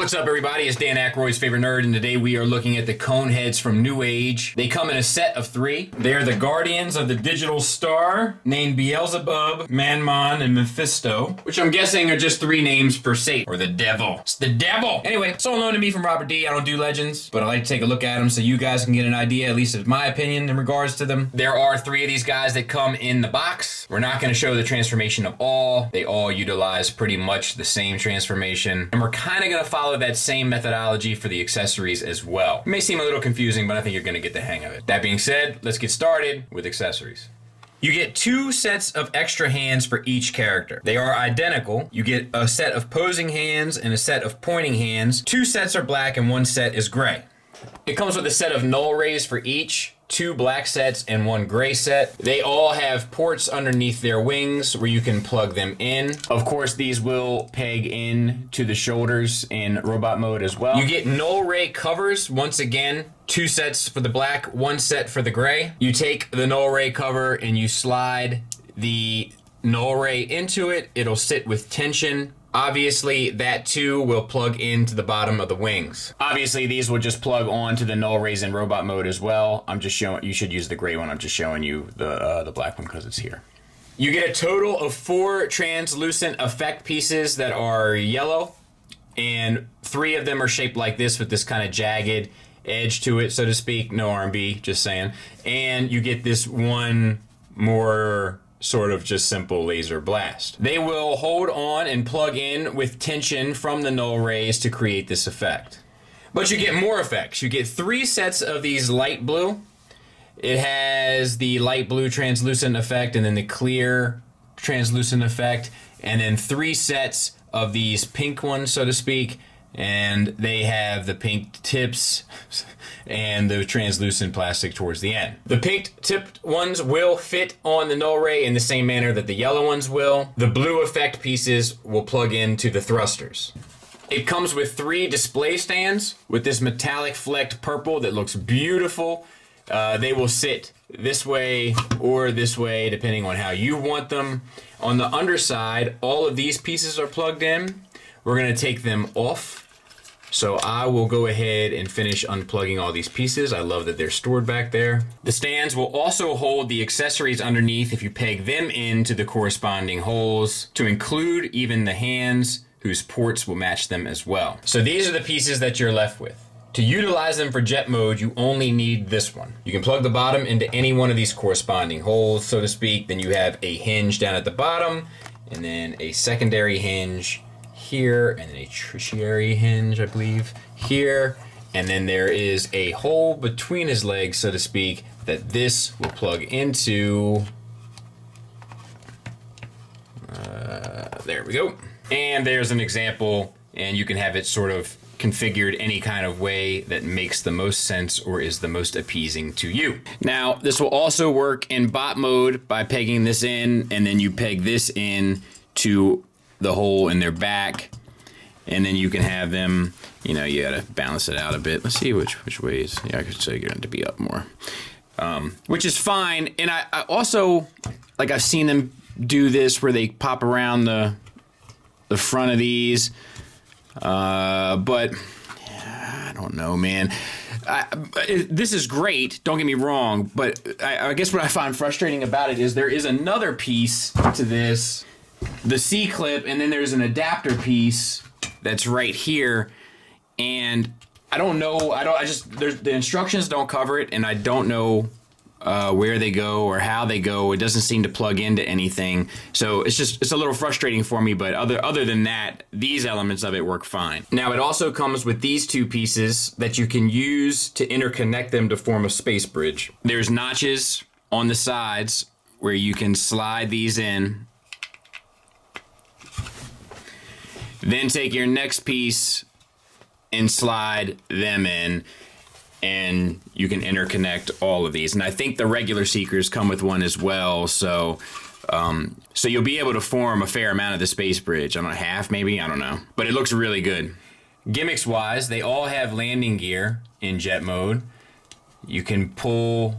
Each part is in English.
What's up, everybody? It's Dan Aykroyd's favorite nerd, and today we are looking at the Coneheads from New Age. They come in a set of 3. They're the guardians of the digital star, named Beelzebub, Manmon, and Mephisto, which I'm guessing are just 3 names for Satan, or the devil. It's the devil! Anyway, it's all known to me from Robert D. I don't do legends, but I like to take a look at them so you guys can get an idea, at least of my opinion in regards to them. There are 3 of these guys that come in the box. We're not going to show the transformation of all. They all utilize pretty much the same transformation, and we're kind of going to follow that same methodology for the accessories as well. It may seem a little confusing, but I think you're going to get the hang of it. That being said, let's get started with accessories. You get 2 sets of extra hands for each character. They are identical. You get a set of posing hands and a set of pointing hands. 2 sets are black and 1 set is gray. It comes with a set of null rays for each, 2 black sets and 1 gray set. They all have ports underneath their wings where you can plug them in. Of course, these will peg in to the shoulders in robot mode as well. You get null ray covers, once again, 2 sets for the black, 1 set for the gray. You take the null ray cover and you slide the null ray into it. It'll sit with tension. Obviously, that too will plug into the bottom of the wings. Obviously, these will just plug onto the null rays in robot mode as well. I'm just showing, you should use the gray one. I'm just showing you the black one because it's here. You get a total of 4 translucent effect pieces that are yellow, and 3 of them are shaped like this with this kind of jagged edge to it, so to speak. No R&B, just saying. And you get this one more sort of just simple laser blast. They will hold on and plug in with tension from the null rays to create this effect. But you get more effects. You get 3 sets of these light blue. It has the light blue translucent effect and then the clear translucent effect, and then 3 sets of these pink ones, so to speak, and they have the pink tips and the translucent plastic towards the end. The pink tipped ones will fit on the null ray in the same manner that the yellow ones will. The blue effect pieces will plug into the thrusters. It comes with 3 display stands with this metallic flecked purple that looks beautiful. They will sit this way or this way depending on how you want them. On the underside, all of these pieces are plugged in. We're going to take them off. So I will go ahead and finish unplugging all these pieces. I love that they're stored back there. The stands will also hold the accessories underneath if you peg them into the corresponding holes, to include even the hands whose ports will match them as well. So these are the pieces that you're left with. To utilize them for jet mode, you only need this one. You can plug the bottom into any one of these corresponding holes, so to speak. Then you have a hinge down at the bottom, and then a secondary hinge here, and then a tertiary hinge, I believe, here. And then there is a hole between his legs, so to speak, that this will plug into. There we go. And there's an example, and you can have it sort of configured any kind of way that makes the most sense or is the most appeasing to you. Now, this will also work in bot mode by pegging this in, and then you peg this in to the hole in their back, and then you can have them, you know, you gotta balance it out a bit. Let's see which ways. Yeah, I could say you're going to be up more, which is fine. And I also, like, I've seen them do this where they pop around the front of these, but I don't know, man. This is great, don't get me wrong, but I guess what I find frustrating about it is there is another piece to this, the C-clip, and then there's an adapter piece that's right here, and I don't know, the instructions don't cover it, and I don't know where they go or how they go. It doesn't seem to plug into anything, so it's a little frustrating for me, but other than that, these elements of it work fine. Now, it also comes with these 2 pieces that you can use to interconnect them to form a space bridge. There's notches on the sides where you can slide these in. Then take your next piece and slide them in, and you can interconnect all of these. And I think the regular Seekers come with one as well, so you'll be able to form a fair amount of the space bridge. I don't know, half maybe, I don't know. But it looks really good. Gimmicks-wise, they all have landing gear in jet mode. You can pull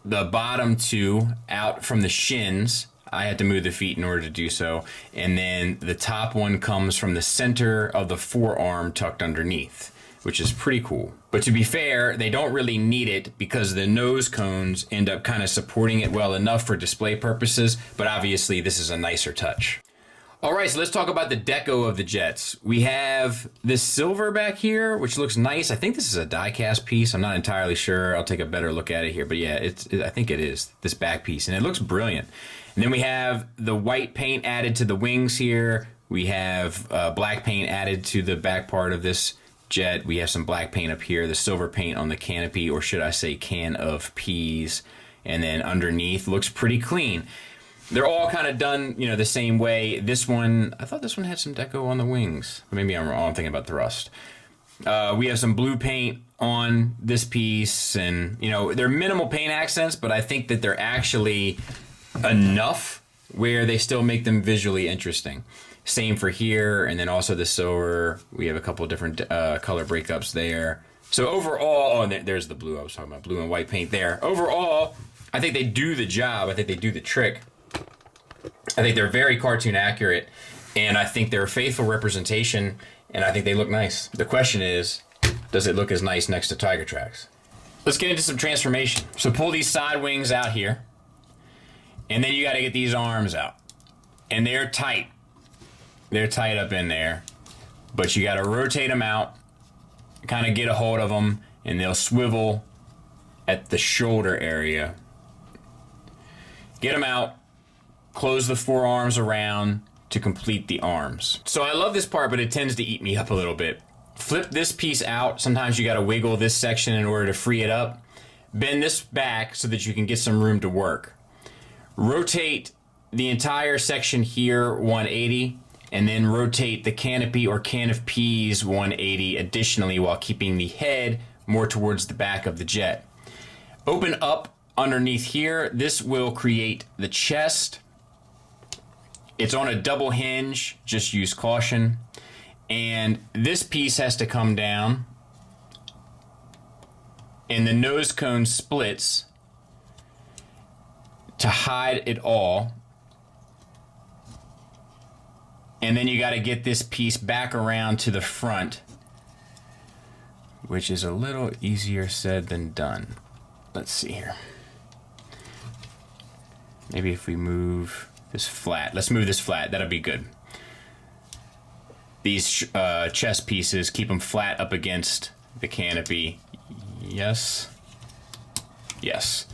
the bottom 2 out from the shins. I had to move the feet in order to do so. And then the top one comes from the center of the forearm tucked underneath, which is pretty cool. But to be fair, they don't really need it because the nose cones end up kind of supporting it well enough for display purposes, but obviously this is a nicer touch. All right, so let's talk about the deco of the jets. We have this silver back here, which looks nice. I think this is a die-cast piece. I'm not entirely sure. I'll take a better look at it here. But yeah, I think it is, this back piece. And it looks brilliant. And then we have the white paint added to the wings here. We have black paint added to the back part of this jet. We have some black paint up here, the silver paint on the canopy, or should I say can of peas. And then underneath looks pretty clean. They're all kind of done, you know, the same way. This one, I thought this one had some deco on the wings. Maybe I'm wrong. I'm thinking about thrust. We have some blue paint on this piece, and, you know, they're minimal paint accents, but I think that they're actually enough where they still make them visually interesting. Same for here, and then also the silver. We have a couple of different color breakups there. So overall, oh, and there's the blue I was talking about, blue and white paint there. Overall, I think they do the job. I think they do the trick. I think they're very cartoon accurate, and I think they're a faithful representation, and I think they look nice. The question is, does it look as nice next to Tiger Tracks? Let's get into some transformation. So pull these side wings out here, and then you got to get these arms out. And they're tight. They're tight up in there, but you got to rotate them out, kind of get a hold of them, and they'll swivel at the shoulder area. Get them out. Close the forearms around to complete the arms. So I love this part, but it tends to eat me up a little bit. Flip this piece out. Sometimes you got to wiggle this section in order to free it up. Bend this back so that you can get some room to work. Rotate the entire section here 180, and then rotate the canopy or can of peas 180 additionally while keeping the head more towards the back of the jet. Open up underneath here. This will create the chest. It's on a double hinge, just use caution. And this piece has to come down. And the nose cone splits to hide it all. And then you got to get this piece back around to the front, which is a little easier said than done. Let's see here. Maybe if we move this flat. Let's move this flat. That'll be good. These chest pieces, keep them flat up against the canopy. Yes. Yes.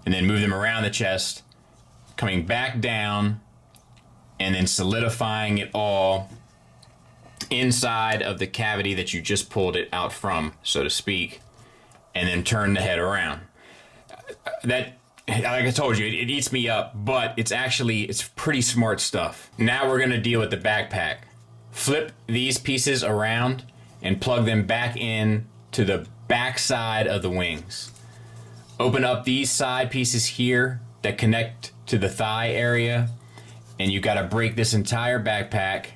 And then move them around the chest, coming back down, and then solidifying it all inside of the cavity that you just pulled it out from, so to speak, and then turn the head around. That, like I told you, it eats me up, but it's pretty smart stuff. Now we're gonna deal with the backpack. Flip these pieces around and plug them back in to the back side of the wings. Open up these side pieces here that connect to the thigh area, and you gotta break this entire backpack,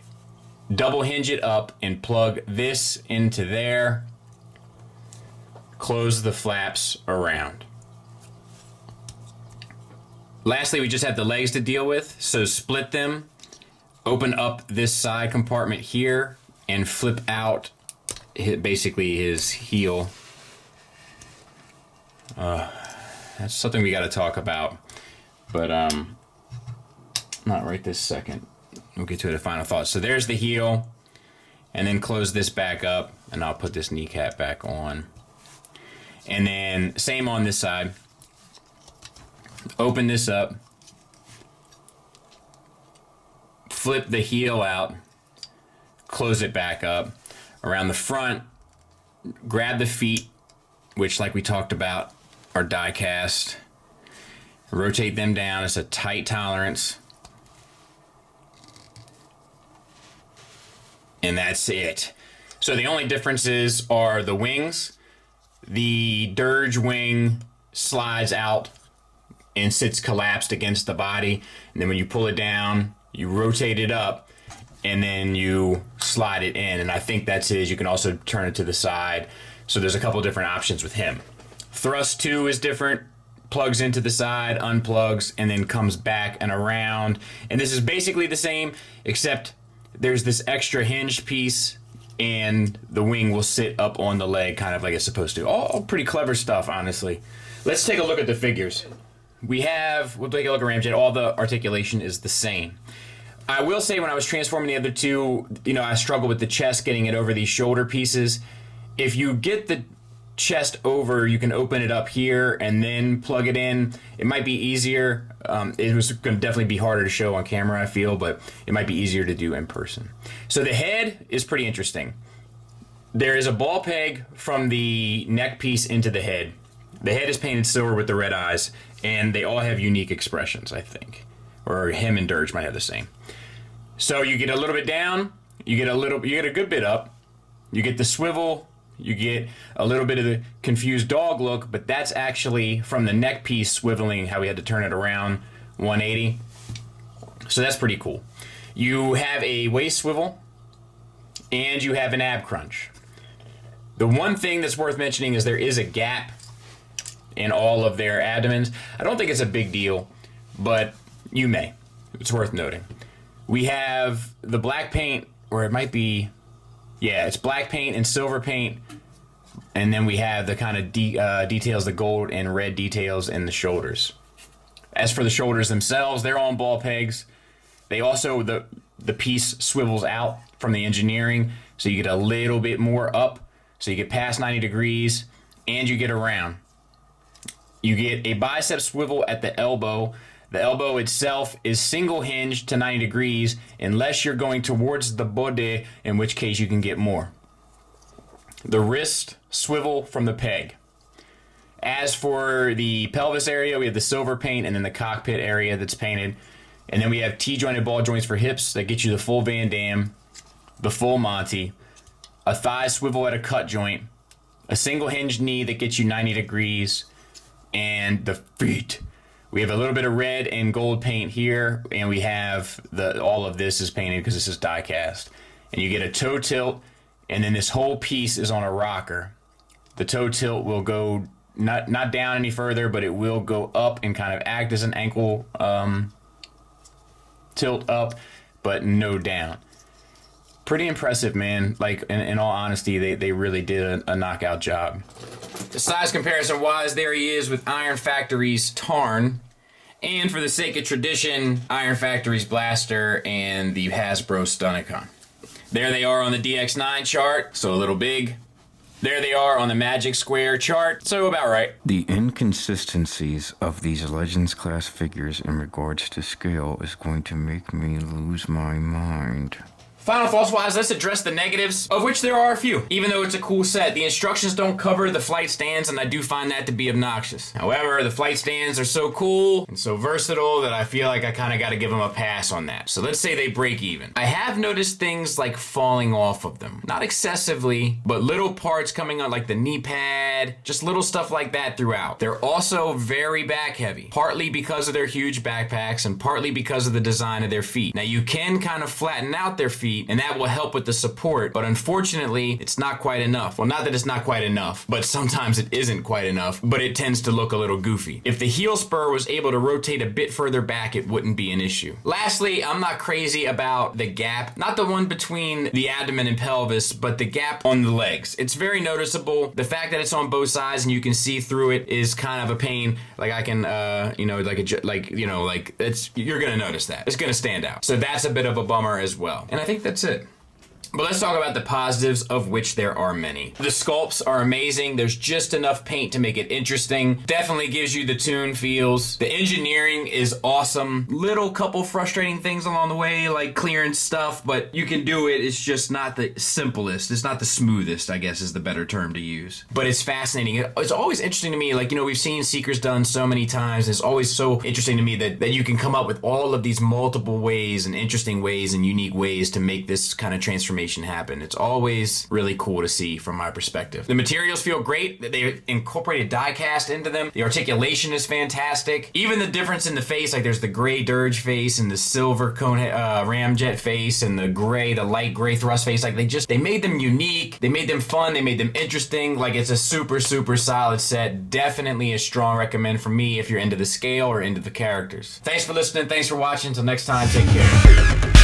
double hinge it up, and plug this into there. Close the flaps around. Lastly, we just have the legs to deal with, so split them, open up this side compartment here, and flip out basically his heel. That's something we got to talk about, but not right this second. We'll get to it at final thoughts. So there's the heel, and then close this back up, and I'll put this kneecap back on. And then same on this side. Open this up, flip the heel out, close it back up. Around the front, grab the feet, which, like we talked about, are die cast. Rotate them down. It's a tight tolerance. And that's it. So the only differences are the wings. The dirge wing slides out and sits collapsed against the body, and then when you pull it down, you rotate it up, and then you slide it in, and I think that's his. You can also turn it to the side, so there's a couple different options with him. Thrust 2 is different. plugs into the side, unplugs, and then comes back and around. And this is basically the same, except there's this extra hinge piece, and the wing will sit up on the leg, kind of like it's supposed to. All pretty clever stuff, honestly. Let's take a look at the figures. We'll take a look at Ramjet. All the articulation is the same. I will say when I was transforming the other two, I struggled with the chest, getting it over these shoulder pieces. If you get the chest over, you can open it up here and then plug it in. It might be easier. It was going to definitely be harder to show on camera, I feel, but it might be easier to do in person. So the head is pretty interesting. There is a ball peg from the neck piece into the head. The head is painted silver with the red eyes, and they all have unique expressions, I think. Or him and Dirge might have the same. So you get a little bit down, you get a good bit up, you get the swivel, you get a little bit of the confused dog look, but that's actually from the neck piece swiveling, how we had to turn it around 180. So that's pretty cool. You have a waist swivel, and you have an ab crunch. The one thing that's worth mentioning is there is a gap in all of their abdomens. I don't think it's a big deal, but you may. It's worth noting. We have the black paint, or it might be, yeah, it's black paint and silver paint, and then we have the kind of details, the gold and red details in the shoulders. As for the shoulders themselves, they're on ball pegs. They also, the piece swivels out from the engineering, so you get a little bit more up, so you get past 90 degrees, and you get around. You get a bicep swivel at the elbow. The elbow itself is single hinged to 90 degrees unless you're going towards the bode, in which case you can get more. The wrist swivel from the peg. As for the pelvis area, we have the silver paint and then the cockpit area that's painted. And then we have T-jointed ball joints for hips that get you the full Van Damme, the full Monty, a thigh swivel at a cut joint, a single hinged knee that gets you 90 degrees, and the feet. We have a little bit of red and gold paint here, and we have all of this is painted because this is die cast. And you get a toe tilt, and then this whole piece is on a rocker. The toe tilt will go not down any further, but it will go up and kind of act as an ankle tilt up, but no down. Pretty impressive, man. Like, in all honesty, they really did a knockout job. The size comparison wise, there he is with Iron Factory's Tarn. And for the sake of tradition, Iron Factory's Blaster and the Hasbro Stunicon. There they are on the DX9 chart, so a little big. There they are on the Magic Square chart, so about right. The inconsistencies of these Legends class figures in regards to scale is going to make me lose my mind. Final thoughts wise, let's address the negatives, of which there are a few. Even though it's a cool set, the instructions don't cover the flight stands, and I do find that to be obnoxious. However, the flight stands are so cool and so versatile that I feel like I kind of got to give them a pass on that. So let's say they break even. I have noticed things like falling off of them. Not excessively, but little parts coming on, like the knee pad, just little stuff like that throughout. They're also very back heavy, partly because of their huge backpacks and partly because of the design of their feet. Now you can kind of flatten out their feet, and that will help with the support, but unfortunately, it's not quite enough. Well, not that it's not quite enough, but sometimes it isn't quite enough, but it tends to look a little goofy. If the heel spur was able to rotate a bit further back, it wouldn't be an issue. Lastly, I'm not crazy about the gap, not the one between the abdomen and pelvis, but the gap on the legs. It's very noticeable. The fact that it's on both sides and you can see through it is kind of a pain. Like I can, you're gonna notice that. It's gonna stand out. So that's a bit of a bummer as well. And I think that's it. But let's talk about the positives, of which there are many. The sculpts are amazing. There's just enough paint to make it interesting. Definitely gives you the Toon feels. The engineering is awesome. Little couple frustrating things along the way, like clearance stuff, but you can do it. It's just not the simplest. It's not the smoothest, I guess is the better term to use. But it's fascinating. It's always interesting to me, like, we've seen Seekers done so many times. It's always so interesting to me that you can come up with all of these multiple ways and interesting ways and unique ways to make this kind of transformation transformation happen. It's always really cool to see from my perspective. The materials feel great. They incorporated die cast into them. The articulation is fantastic. Even the difference in the face, like there's the gray dirge face and the silver ramjet face and the light gray thrust face. Like they made them unique. They made them fun. They made them interesting. Like it's a super, super solid set. Definitely a strong recommend for me if you're into the scale or into the characters. Thanks for listening. Thanks for watching. Until next time, take care.